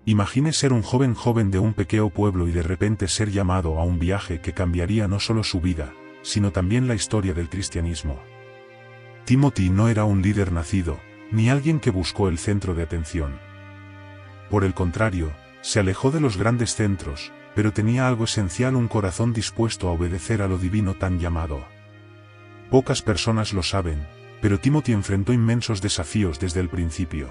Imagine ser un joven de un pequeño pueblo y de repente ser llamado a un viaje que cambiaría no solo su vida, sino también la historia del cristianismo. Timothy no era un líder nacido, ni alguien que buscó el centro de atención. Por el contrario, se alejó de los grandes centros, pero tenía algo esencial: un corazón dispuesto a obedecer a lo divino tan llamado. Pocas personas lo saben, pero Timothy enfrentó inmensos desafíos desde el principio.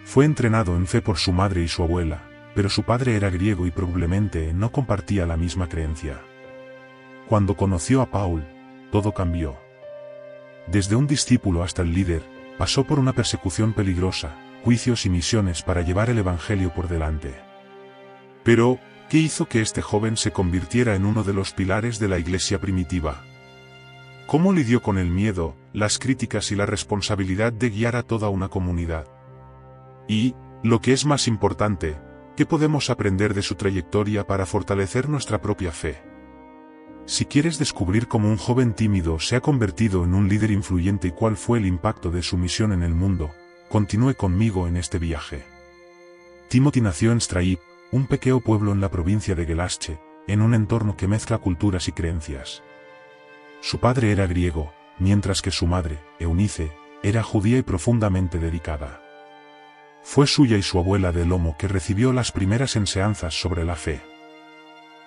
Fue entrenado en fe por su madre y su abuela, pero su padre era griego y probablemente no compartía la misma creencia. Cuando conoció a Paul, todo cambió. Desde un discípulo hasta el líder, pasó por una persecución peligrosa, juicios y misiones para llevar el evangelio por delante. Pero, ¿qué hizo que este joven se convirtiera en uno de los pilares de la iglesia primitiva? ¿Cómo lidió con el miedo, las críticas y la responsabilidad de guiar a toda una comunidad? Y, lo que es más importante, ¿qué podemos aprender de su trayectoria para fortalecer nuestra propia fe? Si quieres descubrir cómo un joven tímido se ha convertido en un líder influyente y cuál fue el impacto de su misión en el mundo, continúe conmigo en este viaje. Timothy nació en Straib, un pequeño pueblo en la provincia de Gelasche, en un entorno que mezcla culturas y creencias. Su padre era griego, mientras que su madre, Eunice, era judía y profundamente dedicada. Fue suya y su abuela de lomo que recibió las primeras enseñanzas sobre la fe.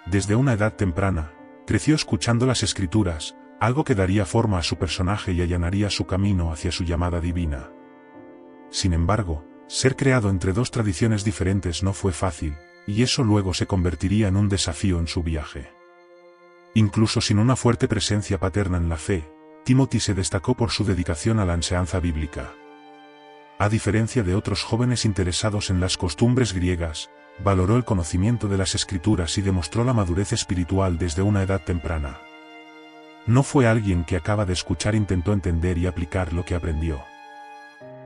Desde una edad temprana, creció escuchando las Escrituras, algo que daría forma a su personaje y allanaría su camino hacia su llamada divina. Sin embargo, ser creado entre dos tradiciones diferentes no fue fácil, y eso luego se convertiría en un desafío en su viaje. Incluso sin una fuerte presencia paterna en la fe, Timothy se destacó por su dedicación a la enseñanza bíblica. A diferencia de otros jóvenes interesados en las costumbres griegas, valoró el conocimiento de las Escrituras y demostró la madurez espiritual desde una edad temprana. No fue alguien que acaba de escuchar, intentó entender y aplicar lo que aprendió.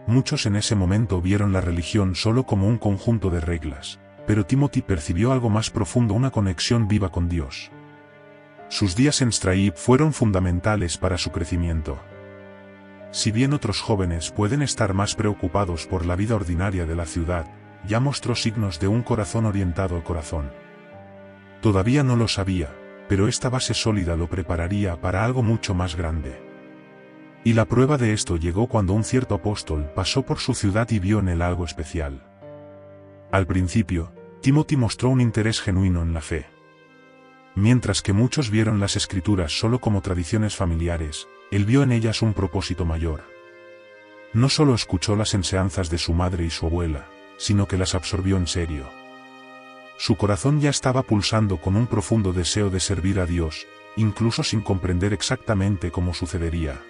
Muchos en ese momento vieron la religión solo como un conjunto de reglas, pero Timothy percibió algo más profundo: una conexión viva con Dios. Sus días en Straib fueron fundamentales para su crecimiento. Si bien otros jóvenes pueden estar más preocupados por la vida ordinaria de la ciudad, ya mostró signos de un corazón orientado al corazón. Todavía no lo sabía, pero esta base sólida lo prepararía para algo mucho más grande. Y la prueba de esto llegó cuando un cierto apóstol pasó por su ciudad y vio en él algo especial. Al principio, Timothy mostró un interés genuino en la fe. Mientras que muchos vieron las Escrituras solo como tradiciones familiares, él vio en ellas un propósito mayor. No solo escuchó las enseñanzas de su madre y su abuela, sino que las absorbió en serio. Su corazón ya estaba pulsando con un profundo deseo de servir a Dios, incluso sin comprender exactamente cómo sucedería.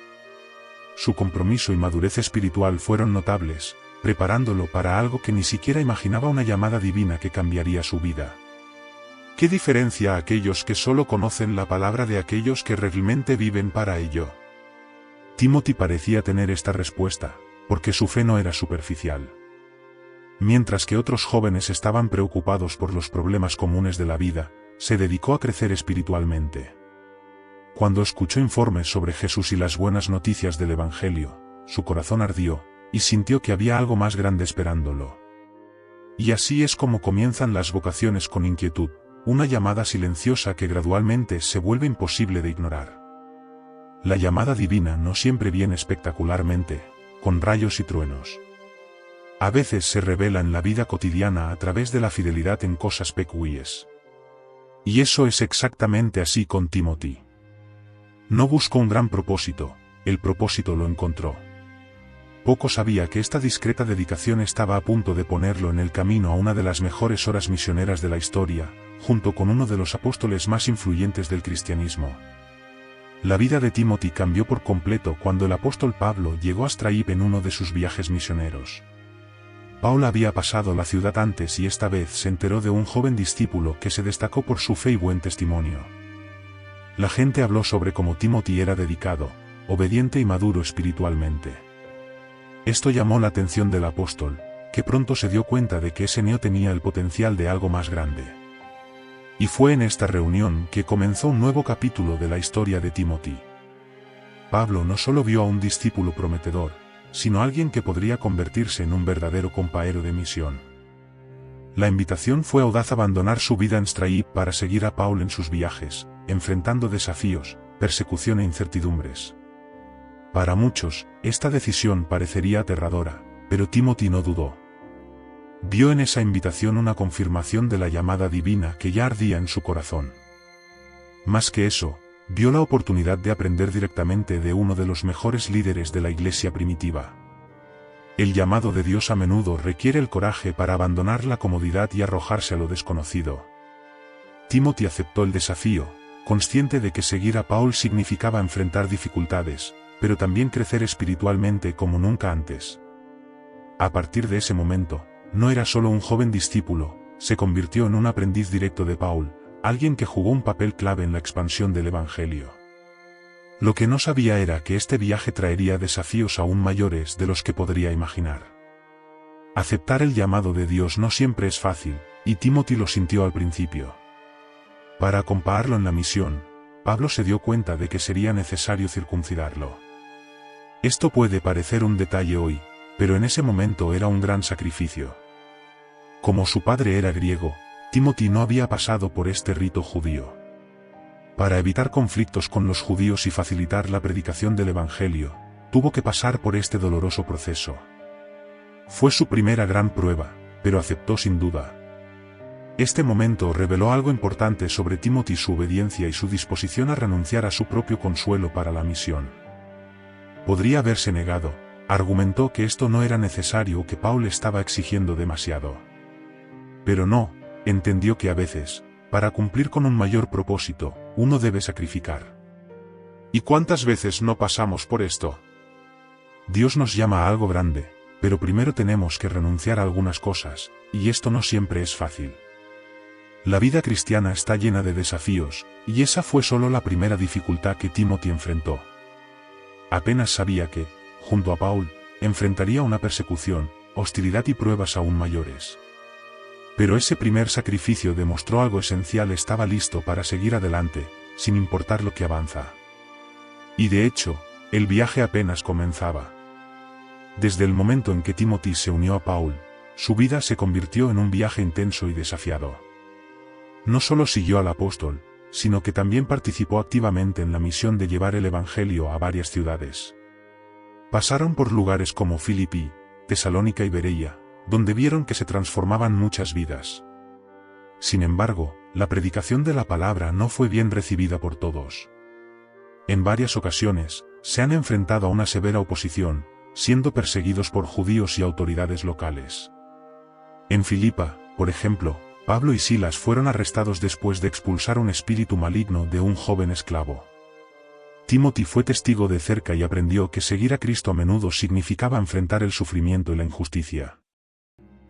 Su compromiso y madurez espiritual fueron notables, preparándolo para algo que ni siquiera imaginaba: una llamada divina que cambiaría su vida. ¿Qué diferencia a aquellos que solo conocen la palabra de aquellos que realmente viven para ello? Timothy parecía tener esta respuesta, porque su fe no era superficial. Mientras que otros jóvenes estaban preocupados por los problemas comunes de la vida, se dedicó a crecer espiritualmente. Cuando escuchó informes sobre Jesús y las buenas noticias del Evangelio, su corazón ardió, y sintió que había algo más grande esperándolo. Y así es como comienzan las vocaciones: con inquietud, una llamada silenciosa que gradualmente se vuelve imposible de ignorar. La llamada divina no siempre viene espectacularmente, con rayos y truenos. A veces se revela en la vida cotidiana a través de la fidelidad en cosas pequeñas. Y eso es exactamente así con Timothy. No buscó un gran propósito, el propósito lo encontró. Poco sabía que esta discreta dedicación estaba a punto de ponerlo en el camino a una de las mejores horas misioneras de la historia, junto con uno de los apóstoles más influyentes del cristianismo. La vida de Timothy cambió por completo cuando el apóstol Pablo llegó a Straib en uno de sus viajes misioneros. Pablo había pasado la ciudad antes y esta vez se enteró de un joven discípulo que se destacó por su fe y buen testimonio. La gente habló sobre cómo Timothy era dedicado, obediente y maduro espiritualmente. Esto llamó la atención del apóstol, que pronto se dio cuenta de que ese niño tenía el potencial de algo más grande. Y fue en esta reunión que comenzó un nuevo capítulo de la historia de Timothy. Pablo no solo vio a un discípulo prometedor, sino a alguien que podría convertirse en un verdadero compañero de misión. La invitación fue audaz abandonar su vida en Straib para seguir a Paul en sus viajes, enfrentando desafíos, persecución e incertidumbres. Para muchos, esta decisión parecería aterradora, pero Timothy no dudó. Vio en esa invitación una confirmación de la llamada divina que ya ardía en su corazón. Más que eso, vio la oportunidad de aprender directamente de uno de los mejores líderes de la iglesia primitiva. El llamado de Dios a menudo requiere el coraje para abandonar la comodidad y arrojarse a lo desconocido. Timothy aceptó el desafío, consciente de que seguir a Paul significaba enfrentar dificultades, pero también crecer espiritualmente como nunca antes. A partir de ese momento, no era solo un joven discípulo, se convirtió en un aprendiz directo de Paul, alguien que jugó un papel clave en la expansión del Evangelio. Lo que no sabía era que este viaje traería desafíos aún mayores de los que podría imaginar. Aceptar el llamado de Dios no siempre es fácil, y Timothy lo sintió al principio. Para acompañarlo en la misión, Pablo se dio cuenta de que sería necesario circuncidarlo. Esto puede parecer un detalle hoy, pero en ese momento era un gran sacrificio. Como su padre era griego, Timothy no había pasado por este rito judío. Para evitar conflictos con los judíos y facilitar la predicación del Evangelio, tuvo que pasar por este doloroso proceso. Fue su primera gran prueba, pero aceptó sin duda. Este momento reveló algo importante sobre Timothy: su obediencia y su disposición a renunciar a su propio consuelo para la misión. Podría haberse negado, argumentó que esto no era necesario o que Paul estaba exigiendo demasiado. Pero no, entendió que a veces, para cumplir con un mayor propósito, uno debe sacrificar. ¿Y cuántas veces no pasamos por esto? Dios nos llama a algo grande, pero primero tenemos que renunciar a algunas cosas, y esto no siempre es fácil. La vida cristiana está llena de desafíos, y esa fue solo la primera dificultad que Timothy enfrentó. Apenas sabía que, junto a Paul, enfrentaría una persecución, hostilidad y pruebas aún mayores. Pero ese primer sacrificio demostró algo esencial: estaba listo para seguir adelante, sin importar lo que avanza. Y de hecho, el viaje apenas comenzaba. Desde el momento en que Timothy se unió a Paul, su vida se convirtió en un viaje intenso y desafiado. No solo siguió al apóstol, sino que también participó activamente en la misión de llevar el Evangelio a varias ciudades. Pasaron por lugares como Filipi, Tesalónica y Bereia, donde vieron que se transformaban muchas vidas. Sin embargo, la predicación de la palabra no fue bien recibida por todos. En varias ocasiones, se han enfrentado a una severa oposición, siendo perseguidos por judíos y autoridades locales. En Filipa, por ejemplo, Pablo y Silas fueron arrestados después de expulsar un espíritu maligno de un joven esclavo. Timothy fue testigo de cerca y aprendió que seguir a Cristo a menudo significaba enfrentar el sufrimiento y la injusticia.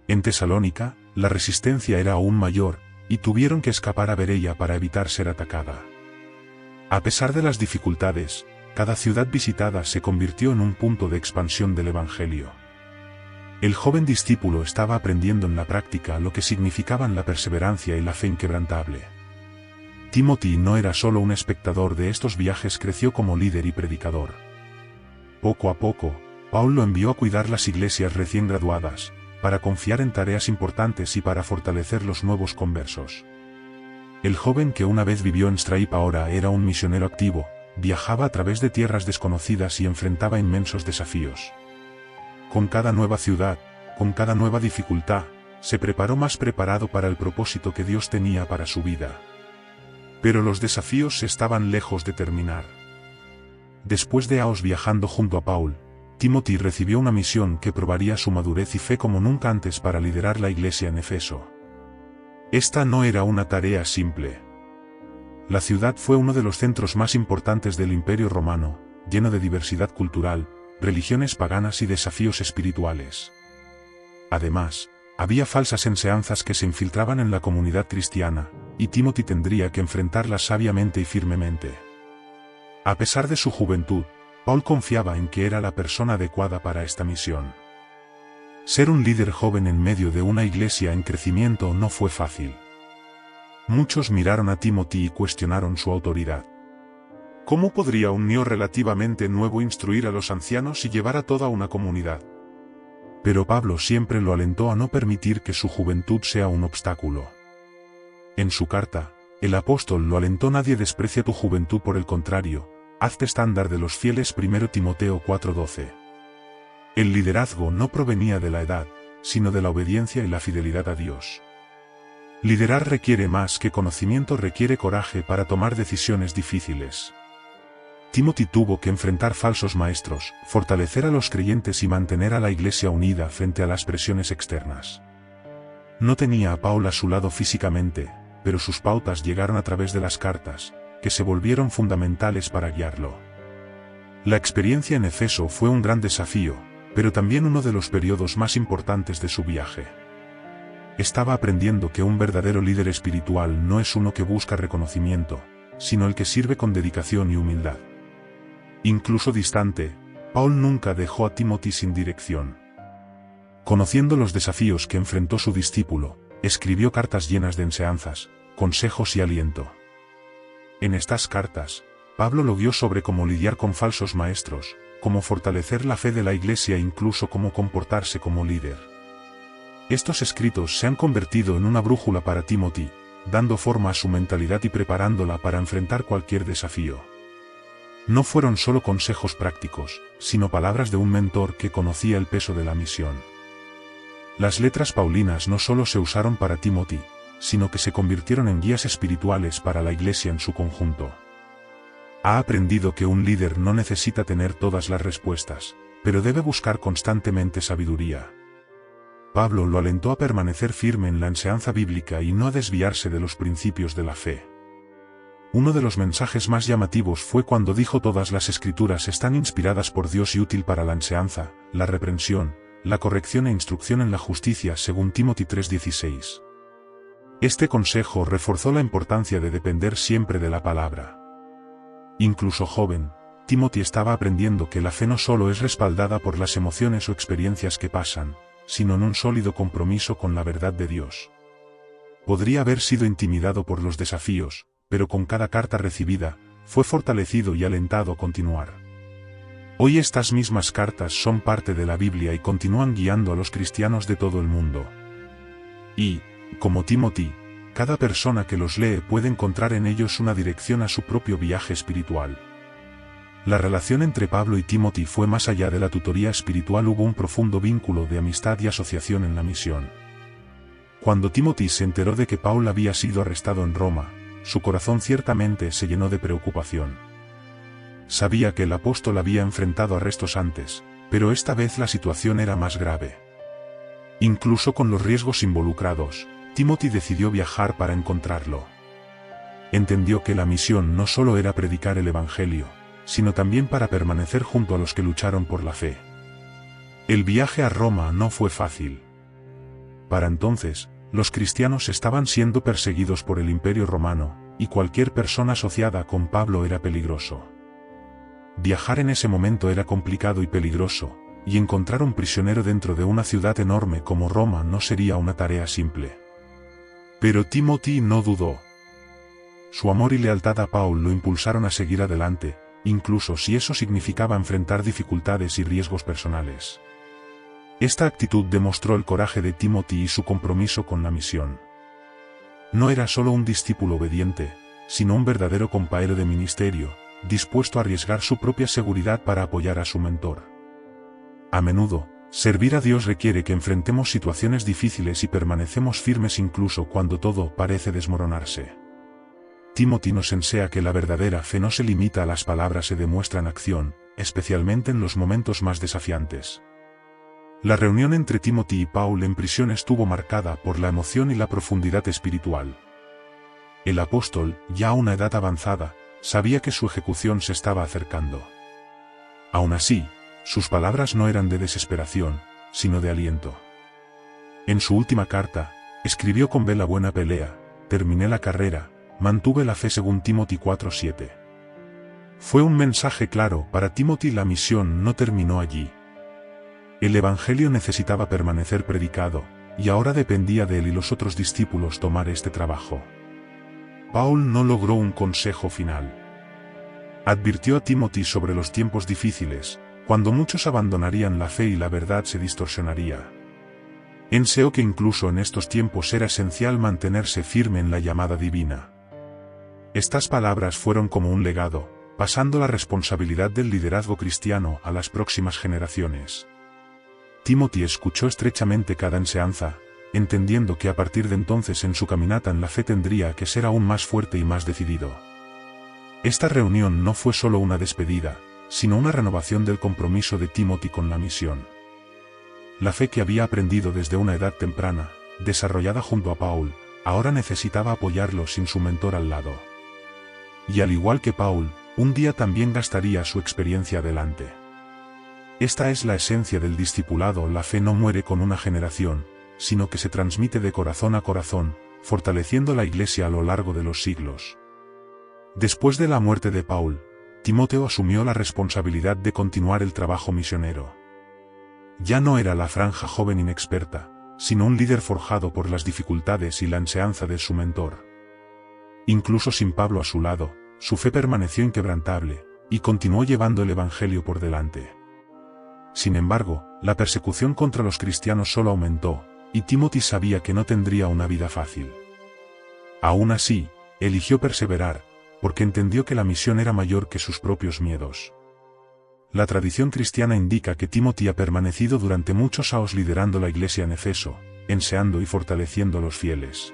En Tesalónica, la resistencia era aún mayor, y tuvieron que escapar a Bereia para evitar ser atacada. A pesar de las dificultades, cada ciudad visitada se convirtió en un punto de expansión del Evangelio. El joven discípulo estaba aprendiendo en la práctica lo que significaban la perseverancia y la fe inquebrantable. Timothy no era solo un espectador de estos viajes, creció como líder y predicador. Poco a poco, Paul lo envió a cuidar las iglesias recién graduadas, para confiar en tareas importantes y para fortalecer los nuevos conversos. El joven que una vez vivió en Straib ahora era un misionero activo, viajaba a través de tierras desconocidas y enfrentaba inmensos desafíos. Con cada nueva ciudad, con cada nueva dificultad, se preparó más preparado para el propósito que Dios tenía para su vida. Pero los desafíos estaban lejos de terminar. Después de años viajando junto a Paul, Timothy recibió una misión que probaría su madurez y fe como nunca antes para liderar la iglesia en Efeso. Esta no era una tarea simple. La ciudad fue uno de los centros más importantes del Imperio Romano, lleno de diversidad cultural, religiones paganas y desafíos espirituales. Además, había falsas enseñanzas que se infiltraban en la comunidad cristiana, y Timothy tendría que enfrentarlas sabiamente y firmemente. A pesar de su juventud, Paul confiaba en que era la persona adecuada para esta misión. Ser un líder joven en medio de una iglesia en crecimiento no fue fácil. Muchos miraron a Timothy y cuestionaron su autoridad. ¿Cómo podría un niño relativamente nuevo instruir a los ancianos y llevar a toda una comunidad? Pero Pablo siempre lo alentó a no permitir que su juventud sea un obstáculo. En su carta, el apóstol lo alentó: nadie desprecia tu juventud, por el contrario, hazte estándar de los fieles. 1 Timoteo 4:12. El liderazgo no provenía de la edad, sino de la obediencia y la fidelidad a Dios. Liderar requiere más que conocimiento, requiere coraje para tomar decisiones difíciles. Timothy tuvo que enfrentar falsos maestros, fortalecer a los creyentes y mantener a la iglesia unida frente a las presiones externas. No tenía a Paul a su lado físicamente, pero sus pautas llegaron a través de las cartas, que se volvieron fundamentales para guiarlo. La experiencia en Efeso fue un gran desafío, pero también uno de los periodos más importantes de su viaje. Estaba aprendiendo que un verdadero líder espiritual no es uno que busca reconocimiento, sino el que sirve con dedicación y humildad. Incluso distante, Paul nunca dejó a Timothy sin dirección. Conociendo los desafíos que enfrentó su discípulo, escribió cartas llenas de enseñanzas, consejos y aliento. En estas cartas, Pablo lo guió sobre cómo lidiar con falsos maestros, cómo fortalecer la fe de la iglesia e incluso cómo comportarse como líder. Estos escritos se han convertido en una brújula para Timothy, dando forma a su mentalidad y preparándola para enfrentar cualquier desafío. No fueron solo consejos prácticos, sino palabras de un mentor que conocía el peso de la misión. Las letras paulinas no solo se usaron para Timothy, sino que se convirtieron en guías espirituales para la iglesia en su conjunto. Ha aprendido que un líder no necesita tener todas las respuestas, pero debe buscar constantemente sabiduría. Pablo lo alentó a permanecer firme en la enseñanza bíblica y no a desviarse de los principios de la fe. Uno de los mensajes más llamativos fue cuando dijo: todas las escrituras están inspiradas por Dios y útil para la enseñanza, la reprensión, la corrección e instrucción en la justicia, según Timothy 3:16. Este consejo reforzó la importancia de depender siempre de la palabra. Incluso joven, Timothy estaba aprendiendo que la fe no solo es respaldada por las emociones o experiencias que pasan, sino en un sólido compromiso con la verdad de Dios. Podría haber sido intimidado por los desafíos, pero con cada carta recibida, fue fortalecido y alentado a continuar. Hoy estas mismas cartas son parte de la Biblia y continúan guiando a los cristianos de todo el mundo. Y, como Timothy, cada persona que los lee puede encontrar en ellos una dirección a su propio viaje espiritual. La relación entre Pablo y Timothy fue más allá de la tutoría espiritual, hubo un profundo vínculo de amistad y asociación en la misión. Cuando Timothy se enteró de que Paul había sido arrestado en Roma, su corazón ciertamente se llenó de preocupación. Sabía que el apóstol había enfrentado arrestos antes, pero esta vez la situación era más grave. Incluso con los riesgos involucrados, Timothy decidió viajar para encontrarlo. Entendió que la misión no solo era predicar el evangelio, sino también para permanecer junto a los que lucharon por la fe. El viaje a Roma no fue fácil. Para entonces, los cristianos estaban siendo perseguidos por el Imperio Romano, y cualquier persona asociada con Pablo era peligroso. Viajar en ese momento era complicado y peligroso, y encontrar un prisionero dentro de una ciudad enorme como Roma no sería una tarea simple. Pero Timothy no dudó. Su amor y lealtad a Paul lo impulsaron a seguir adelante, incluso si eso significaba enfrentar dificultades y riesgos personales. Esta actitud demostró el coraje de Timothy y su compromiso con la misión. No era solo un discípulo obediente, sino un verdadero compañero de ministerio, dispuesto a arriesgar su propia seguridad para apoyar a su mentor. A menudo, servir a Dios requiere que enfrentemos situaciones difíciles y permanecemos firmes incluso cuando todo parece desmoronarse. Timothy nos enseña que la verdadera fe no se limita a las palabras, se demuestra en acción, especialmente en los momentos más desafiantes. La reunión entre Timothy y Paul en prisión estuvo marcada por la emoción y la profundidad espiritual. El apóstol, ya a una edad avanzada, sabía que su ejecución se estaba acercando. Aún así, sus palabras no eran de desesperación, sino de aliento. En su última carta, escribió: con la buena pelea, terminé la carrera, mantuve la fe, según Timothy 4:7. Fue un mensaje claro para Timothy: la misión no terminó allí. El evangelio necesitaba permanecer predicado, y ahora dependía de él y los otros discípulos tomar este trabajo. Paul no logró un consejo final. Advirtió a Timothy sobre los tiempos difíciles, cuando muchos abandonarían la fe y la verdad se distorsionaría. Enseñó que incluso en estos tiempos era esencial mantenerse firme en la llamada divina. Estas palabras fueron como un legado, pasando la responsabilidad del liderazgo cristiano a las próximas generaciones. Timothy escuchó estrechamente cada enseñanza, entendiendo que a partir de entonces en su caminata en la fe tendría que ser aún más fuerte y más decidido. Esta reunión no fue solo una despedida, sino una renovación del compromiso de Timothy con la misión. La fe que había aprendido desde una edad temprana, desarrollada junto a Paul, ahora necesitaba apoyarlo sin su mentor al lado. Y al igual que Paul, un día también gastaría su experiencia adelante. Esta es la esencia del discipulado. La fe no muere con una generación, sino que se transmite de corazón a corazón, fortaleciendo la Iglesia a lo largo de los siglos. Después de la muerte de Paul, Timoteo asumió la responsabilidad de continuar el trabajo misionero. Ya no era la franja joven inexperta, sino un líder forjado por las dificultades y la enseñanza de su mentor. Incluso sin Pablo a su lado, su fe permaneció inquebrantable, y continuó llevando el Evangelio por delante. Sin embargo, la persecución contra los cristianos solo aumentó, y Timothy sabía que no tendría una vida fácil. Aún así, eligió perseverar, porque entendió que la misión era mayor que sus propios miedos. La tradición cristiana indica que Timothy ha permanecido durante muchos años liderando la iglesia en Efeso, enseñando y fortaleciendo a los fieles.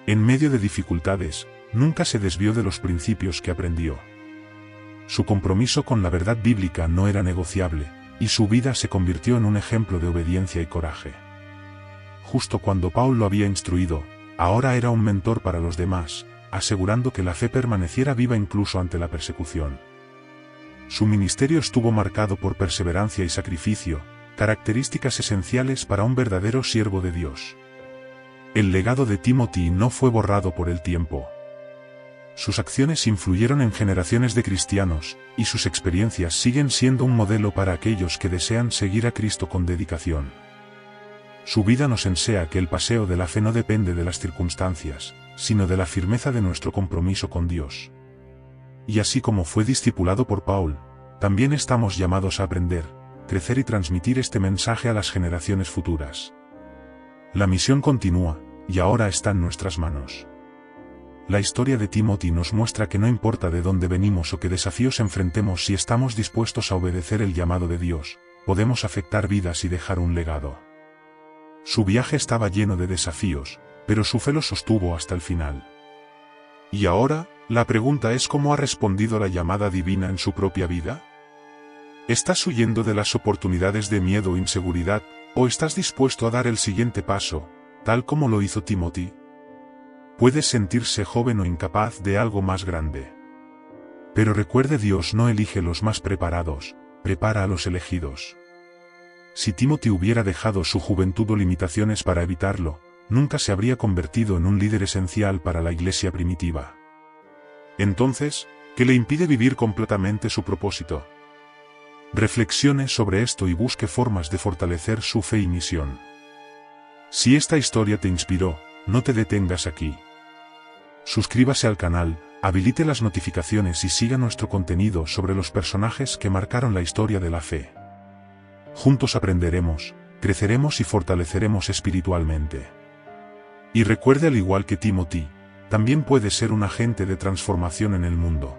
En medio de dificultades, nunca se desvió de los principios que aprendió. Su compromiso con la verdad bíblica no era negociable, y su vida se convirtió en un ejemplo de obediencia y coraje. Justo cuando Paul lo había instruido, ahora era un mentor para los demás, asegurando que la fe permaneciera viva incluso ante la persecución. Su ministerio estuvo marcado por perseverancia y sacrificio, características esenciales para un verdadero siervo de Dios. El legado de Timothy no fue borrado por el tiempo. Sus acciones influyeron en generaciones de cristianos, y sus experiencias siguen siendo un modelo para aquellos que desean seguir a Cristo con dedicación. Su vida nos enseña que el paseo de la fe no depende de las circunstancias, sino de la firmeza de nuestro compromiso con Dios. Y así como fue discipulado por Paul, también estamos llamados a aprender, crecer y transmitir este mensaje a las generaciones futuras. La misión continúa, y ahora está en nuestras manos. La historia de Timothy nos muestra que no importa de dónde venimos o qué desafíos enfrentemos, si estamos dispuestos a obedecer el llamado de Dios, podemos afectar vidas y dejar un legado. Su viaje estaba lleno de desafíos, pero su fe lo sostuvo hasta el final. Y ahora, la pregunta es: ¿cómo ha respondido la llamada divina en su propia vida? ¿Estás huyendo de las oportunidades de miedo o inseguridad, o estás dispuesto a dar el siguiente paso, tal como lo hizo Timothy? Puedes sentirse joven o incapaz de algo más grande. Pero recuerde, Dios no elige los más preparados, prepara a los elegidos. Si Timothy hubiera dejado su juventud o limitaciones para evitarlo, nunca se habría convertido en un líder esencial para la iglesia primitiva. Entonces, ¿qué le impide vivir completamente su propósito? Reflexione sobre esto y busque formas de fortalecer su fe y misión. Si esta historia te inspiró, no te detengas aquí. Suscríbase al canal, habilite las notificaciones y siga nuestro contenido sobre los personajes que marcaron la historia de la fe. Juntos aprenderemos, creceremos y fortaleceremos espiritualmente. Y recuerde, al igual que Timothy, también puede ser un agente de transformación en el mundo.